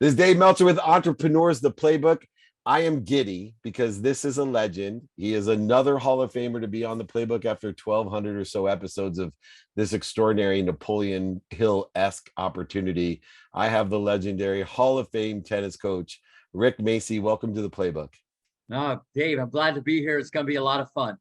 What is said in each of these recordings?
This is Dave Meltzer with Entrepreneurs, the Playbook. I am giddy because this is a legend. He is another Hall of Famer to be on the Playbook after 1,200 or so episodes of this extraordinary Napoleon Hill-esque opportunity. I have the legendary Hall of Fame tennis coach, Rick Macci. Welcome to the Playbook. Dave, I'm glad to be here. It's going to be a lot of fun.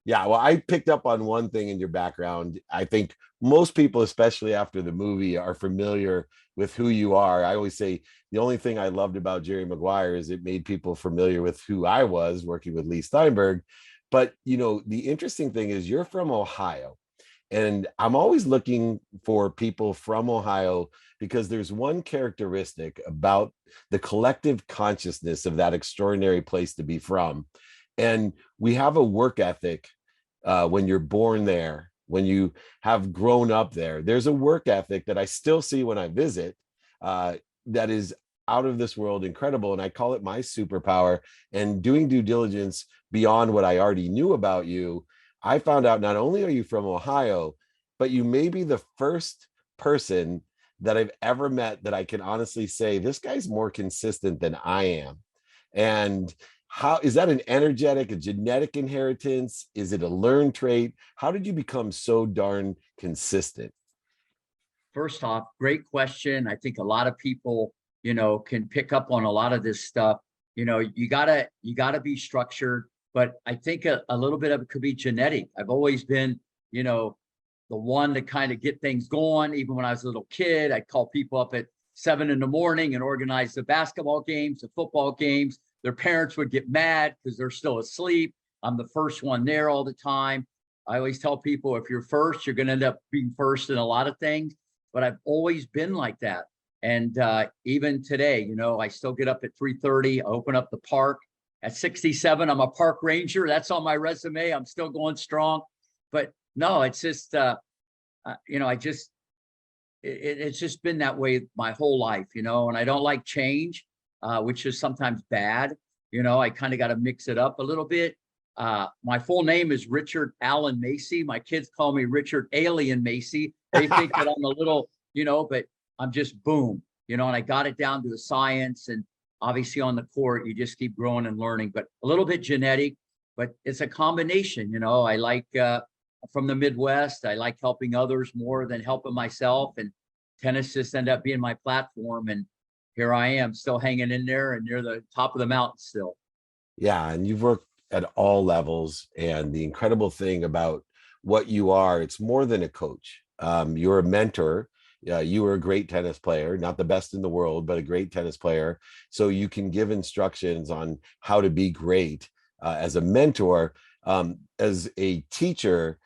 Yeah, well, I picked up on one thing in your background. I think most people, especially after the movie, are familiar with who you are. I always say the only thing I loved about Jerry Maguire is it made people familiar with who I was working with Lee Steinberg. But, the interesting thing is you're from Ohio. And I'm always looking for people from Ohio because there's one characteristic about the collective consciousness of that extraordinary place to be from. And we have a work ethic when you're born there, when you have grown up there. There's a work ethic that I still see when I visit that is out of this world incredible. And I call it my superpower. And doing due diligence beyond what I already knew about you, I found out not only are you from Ohio, but you may be the first person that I've ever met that I can honestly say, this guy's more consistent than I am. And how is that? An energetic, a genetic inheritance? Is it a learned trait? How did you become so darn consistent? First off, great question. I think a lot of people, can pick up on a lot of this stuff. You gotta be structured, but I think a little bit of it could be genetic. I've always been, the one to kind of get things going. Even when I was a little kid, I'd call people up at 7 a.m. and organize the basketball games, the football games. Their parents would get mad because they're still asleep. I'm the first one there all the time. I always tell people, if you're first, you're going to end up being first in a lot of things. But I've always been like that. And even today, I still get up at 3:30. I open up the park. At 67, I'm a park ranger. That's on my resume. I'm still going strong. But no, it's just, it's just been that way my whole life, and I don't like change. Which is sometimes bad. I kind of got to mix it up a little bit. My full name is Richard Allen Macci. My kids call me Richard Alien Macci. They think that I'm a little, but I'm just boom, and I got it down to the science. And obviously on the court, you just keep growing and learning, but a little bit genetic, but it's a combination. I like from the Midwest. I like helping others more than helping myself. And tennis just ended up being my platform. And here I am still hanging in there and near the top of the mountain still. Yeah. And you've worked at all levels. And the incredible thing about what you are, it's more than a coach. You're a mentor. You were a great tennis player, not the best in the world, but a great tennis player. So you can give instructions on how to be great as a mentor. As a teacher,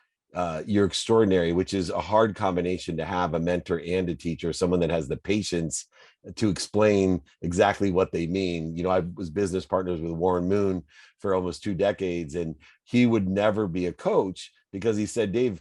you're extraordinary, which is a hard combination to have, a mentor and a teacher, someone that has the patience to explain exactly what they mean. I was business partners with Warren Moon for almost 2 decades, and he would never be a coach because he said, Dave,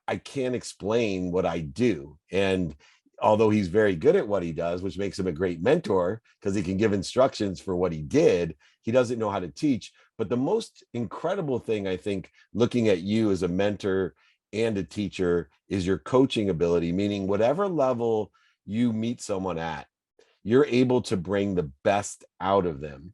I can't explain what I do. And although he's very good at what he does, which makes him a great mentor because he can give instructions for what he did, he doesn't know how to teach. But the most incredible thing, I think, looking at you as a mentor and a teacher, is your coaching ability, meaning whatever level you meet someone at, you're able to bring the best out of them.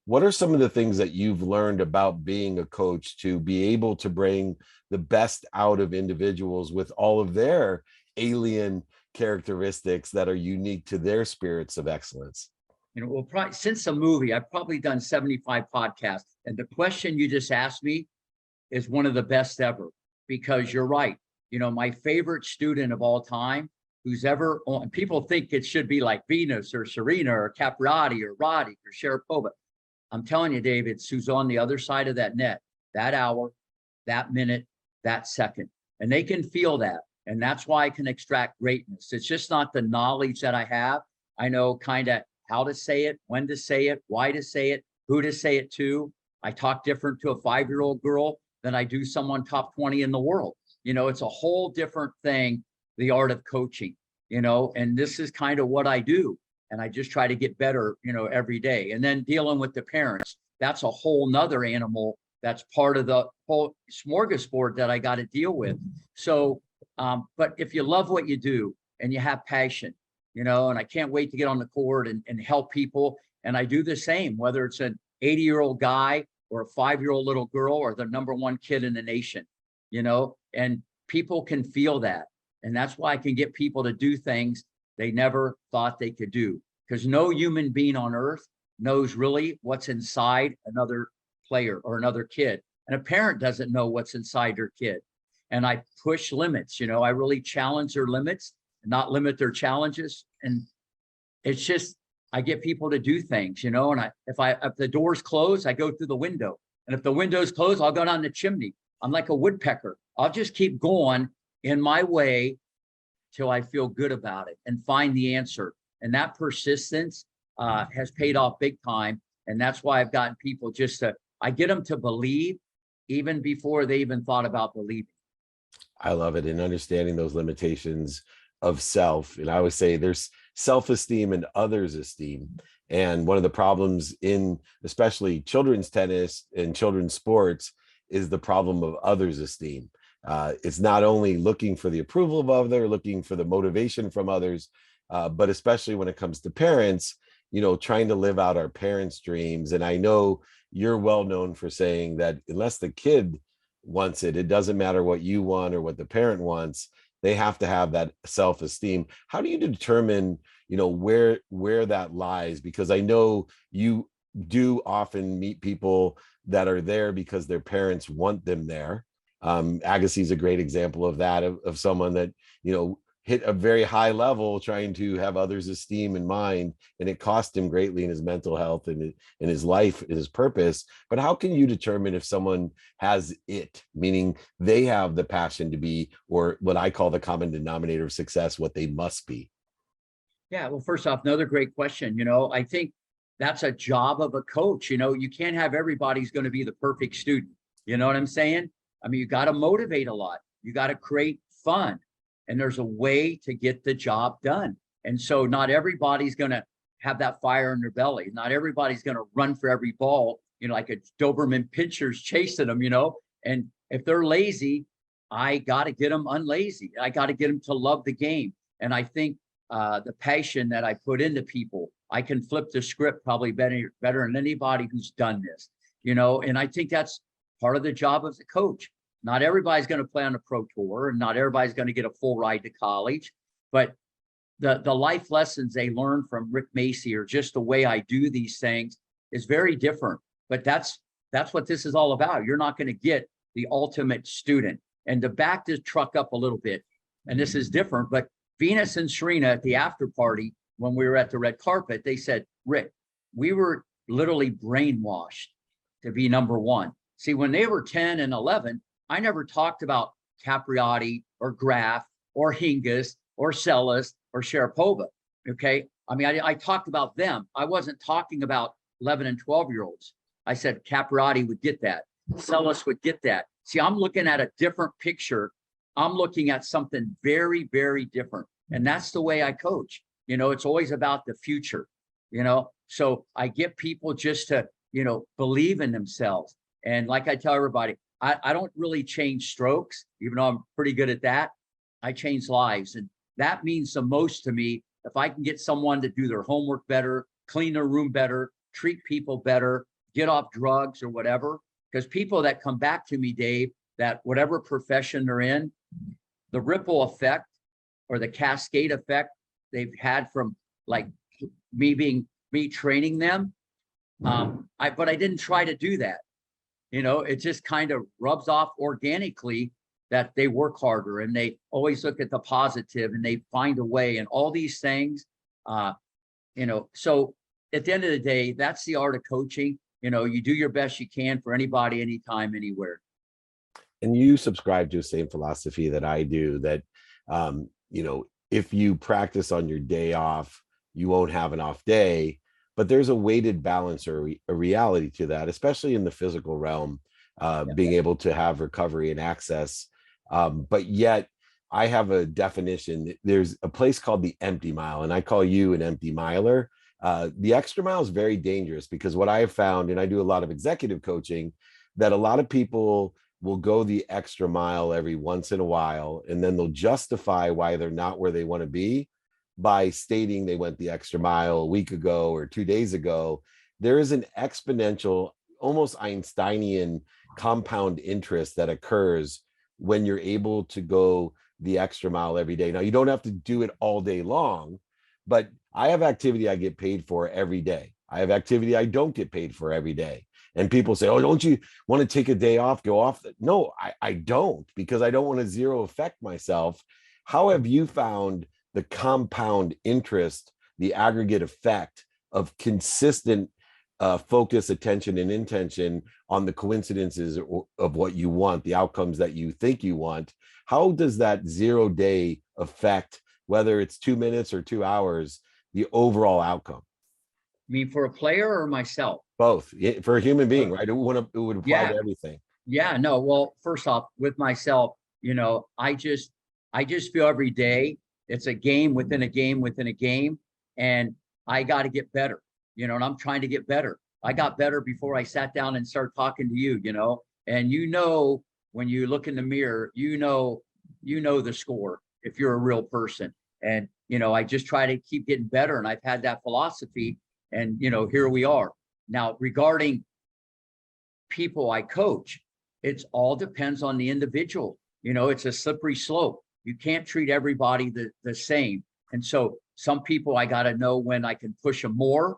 What are some of the things that you've learned about being a coach to be able to bring the best out of individuals with all of their alien characteristics that are unique to their spirits of excellence? Well, probably since the movie, I've probably done 75 podcasts. And the question you just asked me is one of the best ever, because you're right. My favorite student of all time who's ever on, people think it should be like Venus or Serena or Capriati or Roddick or Sharapova. I'm telling you, David, it's who's on the other side of that net, that hour, that minute, that second. And they can feel that. And that's why I can extract greatness. It's just not the knowledge that I have. I know kind of how to say it, when to say it, why to say it, who to say it to. I talk different to a 5-year-old girl than I do someone top 20 in the world. It's a whole different thing, the art of coaching, and this is kind of what I do. And I just try to get better, every day. And then dealing with the parents, that's a whole nother animal. That's part of the whole smorgasbord that I got to deal with. So, but if you love what you do and you have passion, and I can't wait to get on the court and help people. And I do the same, whether it's an 80-year-old guy or a 5-year-old little girl or the number one kid in the nation, and people can feel that. And that's why I can get people to do things they never thought they could do, because no human being on earth knows really what's inside another player or another kid. And a parent doesn't know what's inside their kid. And I push limits, I really challenge their limits and not limit their challenges. And it's just, I get people to do things, and if the door's closed, I go through the window. And if the window's closed, I'll go down the chimney. I'm like a woodpecker. I'll just keep going in my way till I feel good about it and find the answer. And that persistence has paid off big time. And that's why I've gotten people I get them to believe even before they even thought about believing. I love it. And understanding those limitations of self. And I always say there's self-esteem and others' esteem. And one of the problems in especially children's tennis and children's sports is the problem of others' esteem. It's not only looking for the approval of others, looking for the motivation from others, but especially when it comes to parents, trying to live out our parents' dreams. And I know you're well known for saying that unless the kid wants it, it doesn't matter what you want or what the parent wants. They have to have that self-esteem. How do you determine, where that lies? Because I know you do often meet people that are there because their parents want them there. Agassi is a great example of that, of someone that, hit a very high level trying to have others' esteem in mind, and it cost him greatly in his mental health and in his life, in his purpose. But how can you determine if someone has it, meaning they have the passion to be, or what I call the common denominator of success, what they must be? Yeah, well, first off, another great question. I think that's a job of a coach. You can't have everybody's going to be the perfect student. You know what I'm saying? I mean, you got to motivate a lot. You got to create fun. And there's a way to get the job done. And so not everybody's going to have that fire in their belly. Not everybody's going to run for every ball, like a Doberman pincher's chasing them, And if they're lazy, I got to get them unlazy. I got to get them to love the game. And I think the passion that I put into people, I can flip the script probably better than anybody who's done this, and I think that's part of the job of the coach. Not everybody's going to play on a pro tour, and not everybody's going to get a full ride to college, but the life lessons they learn from Rick Macci, or just the way I do these things, is very different. But that's what this is all about. You're not going to get the ultimate student. And to back this truck up a little bit, and this is different, but Venus and Serena at the after party, when we were at the red carpet, they said, Rick, we were literally brainwashed to be number one. See, when they were 10 and 11, I never talked about Capriati or Graf or Hingis or Celis or Sharapova. Okay. I mean, I talked about them. I wasn't talking about 11 and 12-year-olds. I said Capriati would get that. Celis would get that. See, I'm looking at a different picture. I'm looking at something very, very different. And that's the way I coach. It's always about the future, so I get people just to, believe in themselves. And like I tell everybody, I don't really change strokes, even though I'm pretty good at that. I change lives. And that means the most to me. If I can get someone to do their homework better, clean their room better, treat people better, get off drugs or whatever, because people that come back to me, Dave, that whatever profession they're in, the ripple effect or the cascade effect they've had from like me training them. But I didn't try to do that. It just kind of rubs off organically that they work harder and they always look at the positive and they find a way and all these things. So at the end of the day, that's the art of coaching. You do your best you can for anybody, anytime, anywhere. And you subscribe to the same philosophy that I do, that, if you practice on your day off, you won't have an off day. But there's a weighted balance or a reality to that, especially in the physical realm, being able to have recovery and access. But yet I have a definition. There's a place called the empty mile, and I call you an empty miler. The extra mile is very dangerous because what I have found, and I do a lot of executive coaching, that a lot of people will go the extra mile every once in a while, and then they'll justify why they're not where they want to be by stating they went the extra mile a week ago or 2 days ago, there is an exponential, almost Einsteinian compound interest that occurs when you're able to go the extra mile every day. Now, you don't have to do it all day long, but I have activity I get paid for every day. I have activity I don't get paid for every day. And people say, oh, don't you want to take a day off, go off? No, I don't, because I don't want to zero effect myself. How have you found the compound interest, the aggregate effect of consistent focus, attention, and intention on the coincidences of what you want, the outcomes that you think you want? How does that 0 day affect, whether it's 2 minutes or 2 hours, the overall outcome? I mean, for a player or myself? Both. For a human being, right? It would apply Yeah. to everything. Yeah, no. Well, first off, with myself, I just feel every day it's a game within a game within a game, and I got to get better, and I'm trying to get better. I got better before I sat down and started talking to you, and when you look in the mirror, the score if you're a real person. And I just try to keep getting better, and I've had that philosophy, and here we are. Now, regarding people I coach, it's all depends on the individual. It's a slippery slope. You can't treat everybody the same. And so some people, I got to know when I can push them more.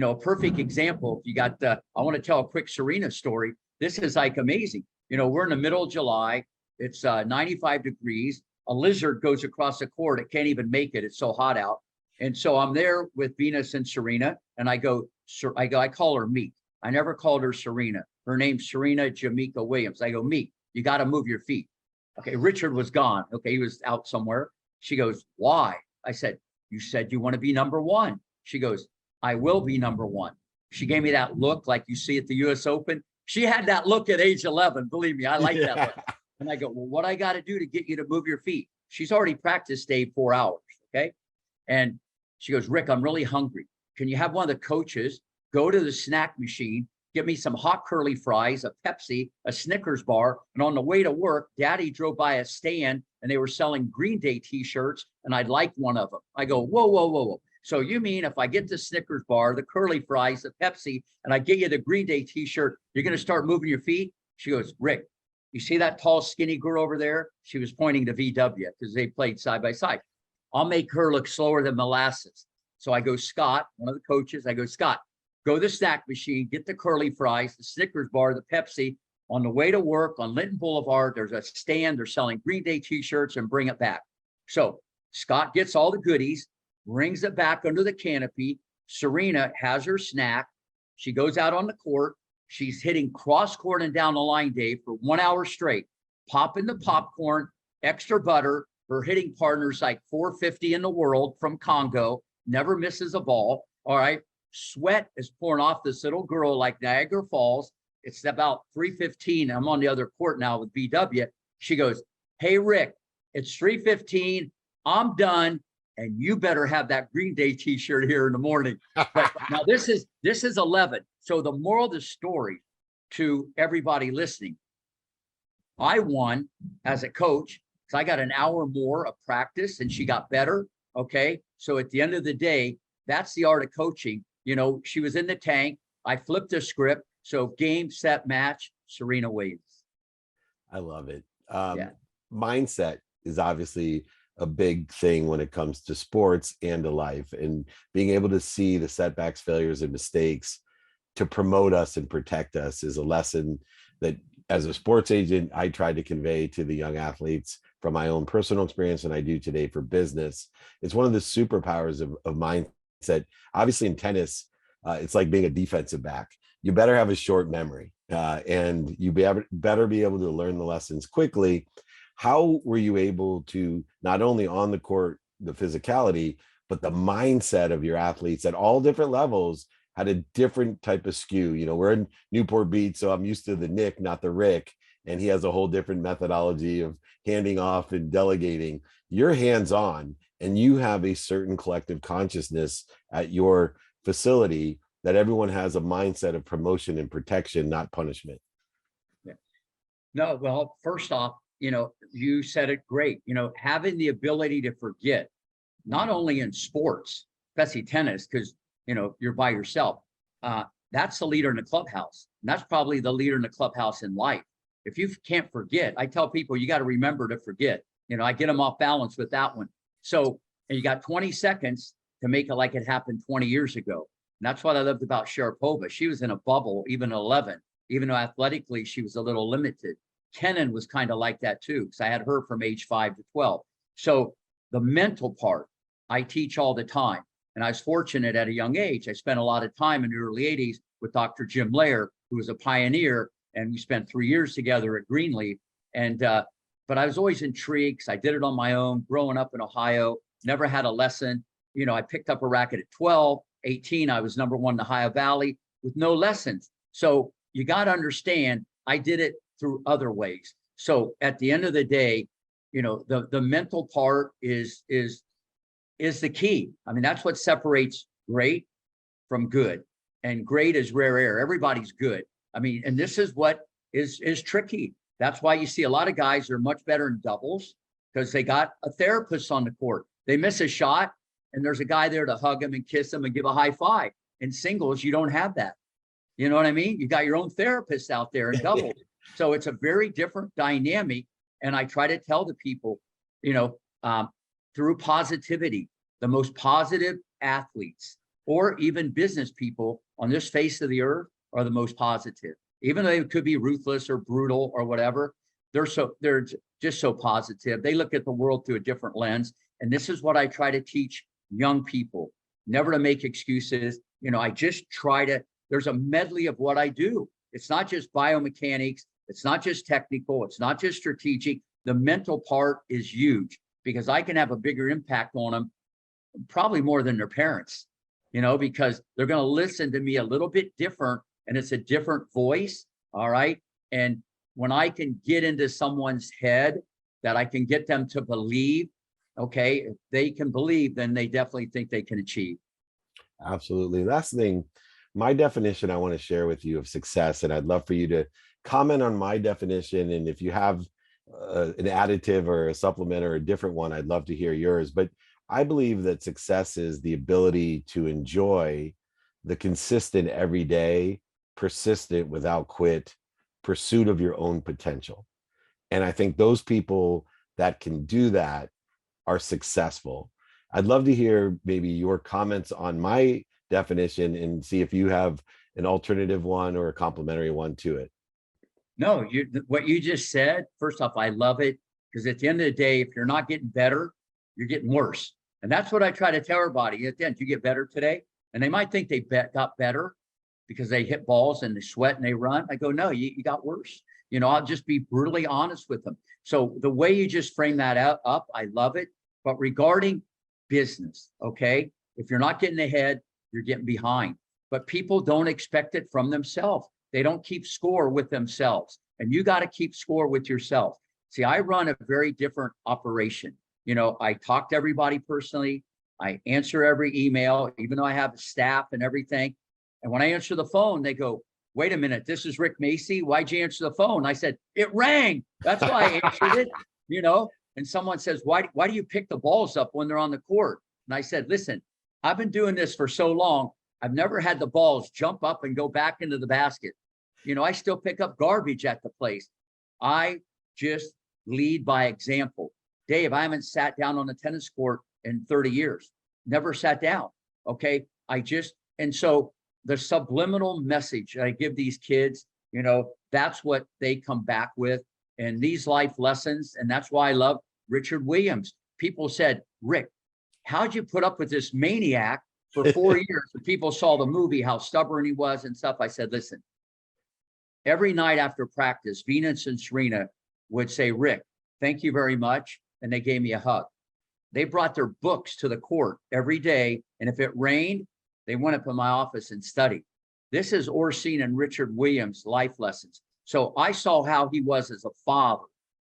A perfect example, if you got I want to tell a quick Serena story. This is like amazing. We're in the middle of July. It's 95 degrees. A lizard goes across the court. It can't even make it. It's so hot out. And so I'm there with Venus and Serena, and I call her Meek. I never called her Serena. Her name's Serena Jamaica Williams. I go, Meek, you got to move your feet. Okay, Richard was gone. Okay, he was out somewhere. She goes, why? I said, you said you want to be number one. She goes, I will be number one. She gave me that look like you see at the US Open. She had that look at age 11. Believe me, I like that look. And I go, well, what I got to do to get you to move your feet? She's already practiced Dave 4 hours. Okay. And she goes, Rick, I'm really hungry. Can you have one of the coaches go to the snack machine, get me some hot curly fries, a Pepsi, a Snickers bar. And on the way to work, Daddy drove by a stand and they were selling Green Day t-shirts, and I'd like one of them. I go, whoa, whoa, whoa, whoa. So you mean if I get the Snickers bar, the curly fries, the Pepsi, and I get you the Green Day t-shirt, you're going to start moving your feet? She goes, Rick, you see that tall, skinny girl over there? She was pointing to VW because they played side by side. I'll make her look slower than molasses. So I go, Scott, one of the coaches, I go, Scott, go to the snack machine, get the curly fries, the Snickers bar, the Pepsi. On the way to work on Linton Boulevard, there's a stand. They're selling Green Day t-shirts, and bring it back. So Scott gets all the goodies, brings it back under the canopy. Serena has her snack. She goes out on the court. She's hitting cross court and down the line, Dave, for 1 hour straight, popping the popcorn, extra butter. Her hitting partner's like 450 in the world from Congo, never misses a ball. All right. Sweat is pouring off this little girl like Niagara Falls. It's about 3:15. I'm on the other court now with BW. She goes, hey, Rick, it's 3:15. I'm done. And you better have that Green Day t-shirt here in the morning. But now this is 11. So the moral of the story to everybody listening, I won as a coach because I got an hour more of practice and she got better. Okay. So at the end of the day, that's the art of coaching. She was in the tank. I flipped the script. So game, set, match, Serena Williams. I love it. Yeah. Mindset is obviously a big thing when it comes to sports and to life, and being able to see the setbacks, failures, and mistakes to promote us and protect us is a lesson that, as a sports agent, I try to convey to the young athletes from my own personal experience, and I do today for business. It's one of the superpowers of mindset. Obviously in tennis, it's like being a defensive back. You better have a short memory, and you better be able to learn the lessons quickly. How were you able to, not only on the court, the physicality, but the mindset of your athletes at all different levels had a different type of skew? We're in Newport Beach, so I'm used to the Nick, not the Rick, and he has a whole different methodology of handing off and delegating. You're hands-on, and you have a certain collective consciousness at your facility that everyone has a mindset of promotion and protection, not punishment. Yeah. No, well, first off, you said it great. Having the ability to forget. not only in sports, especially tennis, because you're by yourself. That's the leader in the clubhouse. And that's probably the leader in the clubhouse in life. If you can't forget, I tell people you got to remember to forget. I get them off balance with that one. So, and you got 20 seconds to make it like it happened 20 years ago. And that's what I loved about Sharapova. She was in a bubble, even 11, even though athletically she was a little limited. Kenin was kind of like that too, because I had her from age 5 to 12. So the mental part, I teach all the time. And I was fortunate at a young age. I spent a lot of time in the early 80s with Dr. Jim Lair, who was a pioneer. And we spent 3 years together at Greenleaf. And, but I was always intrigued because I did it on my own growing up in Ohio, never had a lesson. I picked up a racket at 12, 18. I was number 1 in the Ohio Valley with no lessons. So you got to understand, I did it through other ways. So at the end of the day, the mental part is the key. I mean, that's what separates great from good. And great is rare air. Everybody's good. I mean, and this is what is tricky. That's why you see a lot of guys are much better in doubles because they got a therapist on the court. They miss a shot and there's a guy there to hug them and kiss them and give a high five. In singles, you don't have that. You know what I mean? You got your own therapist out there in doubles. So it's a very different dynamic. And I try to tell the people, through positivity, the most positive athletes or even business people on this face of the earth are the most positive. Even though they could be ruthless or brutal or whatever, they're just so positive. They look at the world through a different lens. And this is what I try to teach young people, never to make excuses. I just try to, there's a medley of what I do. It's not just biomechanics. It's not just technical. It's not just strategic. The mental part is huge because I can have a bigger impact on them, probably more than their parents, because they're going to listen to me a little bit different and it's a different voice. All right. And when I can get into someone's head that I can get them to believe, okay, if they can believe, then they definitely think they can achieve. Absolutely. Last thing, my definition I want to share with you of success, and I'd love for you to comment on my definition. And if you have an additive or a supplement or a different one, I'd love to hear yours. But I believe that success is the ability to enjoy the consistent, everyday, persistent, without quit pursuit of your own potential. And I think those people that can do that are successful. I'd love to hear maybe your comments on my definition and see if you have an alternative one or a complementary one to it. No, what you just said, first off, I love it because at the end of the day, if you're not getting better, you're getting worse. And that's what I try to tell everybody. At the end, you get better today. And they might think they got better because they hit balls and they sweat and they run. I go, no, you got worse. I'll just be brutally honest with them. So the way you just frame that up, I love it. But regarding business, okay, if you're not getting ahead, you're getting behind. But people don't expect it from themselves. They don't keep score with themselves. And you got to keep score with yourself. See, I run a very different operation. I talk to everybody personally. I answer every email, even though I have a staff and everything. And when I answer the phone, they go, wait a minute, this is Rick Macci. Why'd you answer the phone? I said, it rang. That's why I answered it, And someone says, why do you pick the balls up when they're on the court? And I said, listen, I've been doing this for so long. I've never had the balls jump up and go back into the basket. I still pick up garbage at the place. I just lead by example. Dave, I haven't sat down on the tennis court in 30 years. Never sat down. Okay. And so the subliminal message I give these kids, that's what they come back with. And these life lessons. And that's why I love Richard Williams. People said, Rick, how'd you put up with this maniac for 4 years? And people saw the movie, how stubborn he was and stuff. I said, listen, every night after practice, Venus and Serena would say, Rick, thank you very much. And they gave me a hug. They brought their books to the court every day. And if it rained, they went up in my office and studied. This is Orsine and Richard Williams' life lessons. So I saw how he was as a father.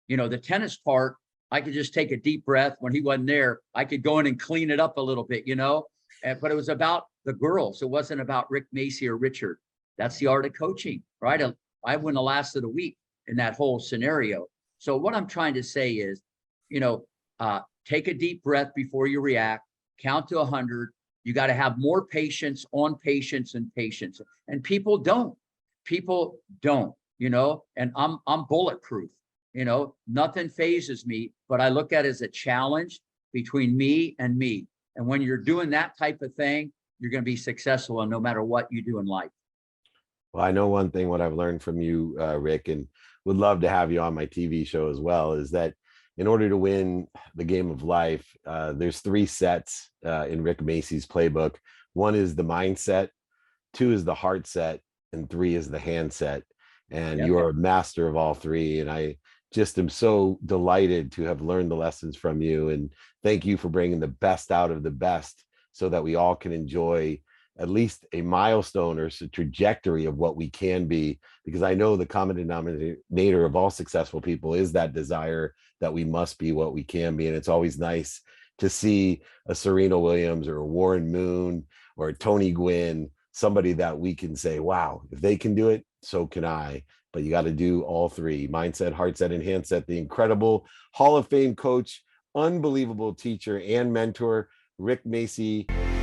The tennis part, I could just take a deep breath when he wasn't there. I could go in and clean it up a little bit, but it was about the girls. It wasn't about Rick Macci or Richard. That's the art of coaching, right? I wouldn't have lasted a week in that whole scenario. So what I'm trying to say is, take a deep breath before you react, count to 100. You got to have more patience on patience and patience. And people don't. People don't, and I'm bulletproof. Nothing phases me, but I look at it as a challenge between me and me. And when you're doing that type of thing, you're going to be successful no matter what you do in life. Well, I know one thing, what I've learned from you, Rick, and would love to have you on my TV show as well, is that in order to win the game of life, there's three sets in Rick Macy's playbook. One is the mindset, two is the heart set, and three is the hand set. And Yep. you are a master of all three. And I just am so delighted to have learned the lessons from you. And thank you for bringing the best out of the best so that we all can enjoy at least a milestone or a trajectory of what we can be. Because I know the common denominator of all successful people is that desire that we must be what we can be. And it's always nice to see a Serena Williams or a Warren Moon or a Tony Gwynn, somebody that we can say, wow, if they can do it, so can I. But you got to do all three: mindset, heart set, and hand set. The incredible Hall of Fame coach, unbelievable teacher and mentor, Rick Macci.